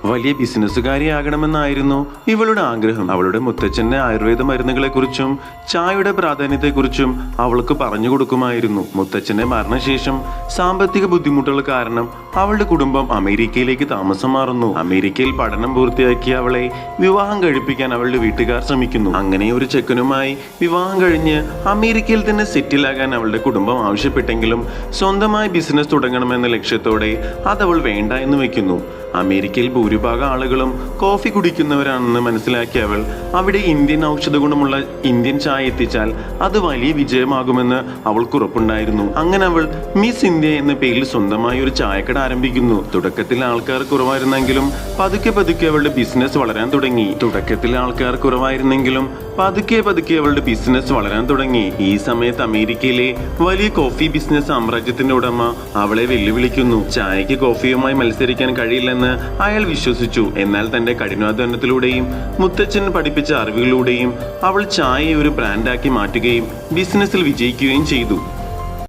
വലിയ ബിസിനസ്സുകാരിയാകണമെന്നായിരുന്നു ഇവളുടെ ആഗ്രഹം. അവളുടെ മുത്തച്ഛന്റെ ആയുർവേദ മരുന്നുകളെ കുറിച്ചും ചായയുടെ പ്രാധാന്യത്തെക്കുറിച്ചും അവൾക്ക് പറഞ്ഞു കൊടുക്കുമായിരുന്നു. മുത്തച്ഛന്റെ മരണശേഷം സാമ്പത്തിക ബുദ്ധിമുട്ടുകൾ കാരണം അവളുടെ കുടുംബം അമേരിക്കയിലേക്ക് താമസം മാറുന്നു. അമേരിക്കയിൽ പഠനം പൂർത്തിയാക്കിയ അവളെ വിവാഹം കഴിപ്പിക്കാൻ അവളുടെ വീട്ടുകാർ ശ്രമിക്കുന്നു. അങ്ങനെ ഒരു ചെക്കനുമായി വിവാഹം കഴിഞ്ഞ് അമേരിക്കയിൽ തന്നെ സെറ്റിലാകാൻ അവളുടെ കുടുംബം ആവശ്യപ്പെട്ടെങ്കിലും സ്വന്തമായി ബിസിനസ് തുടങ്ങണമെന്ന ലക്ഷ്യത്തോടെ അതവൾ വേണ്ട എന്ന് വെക്കുന്നു. അമേരിക്കയിൽ ഭൂരിഭാഗം ആളുകളും കോഫി കുടിക്കുന്നവരാണെന്ന് മനസ്സിലാക്കിയ അവൾ അവിടെ ഇന്ത്യൻ ഔഷധ ഗുണമുള്ള ഇന്ത്യൻ ചായ എത്തിച്ചാൽ അത് വലിയ വിജയമാകുമെന്ന് അവൾക്ക് ഉറപ്പുണ്ടായിരുന്നു. അങ്ങനെ അവൾ മിസ് ഇന്ത്യ എന്ന പേരിൽ സ്വന്തമായി ഒരു ചായക്കട ആരംഭിക്കുന്നു. തുടക്കത്തിൽ ആൾക്കാർ കുറവായിരുന്നെങ്കിലും പതുക്കെ അവളുടെ ബിസിനസ് വളരാൻ തുടങ്ങി. ഈ സമയത്ത് അമേരിക്കയിലെ വലിയ കോഫി ബിസിനസ് സാമ്രാജ്യത്തിന്റെ ഉടമ അവളെ വെല്ലുവിളിക്കുന്നു. ചായക്ക് കോഫിയുമായി മത്സരിക്കാൻ കഴിയില്ലെന്ന് അയാൾ വിശ്വസിച്ചു. എന്നാൽ തന്റെ കഠിനാധ്വാനത്തിലൂടെയും മുത്തച്ഛൻ പഠിപ്പിച്ച അറിവുകളിലൂടെയും അവൾ ചായയെ ഒരു ബ്രാൻഡാക്കി മാറ്റുകയും ബിസിനസ്സിൽ വിജയിക്കുകയും ചെയ്തു.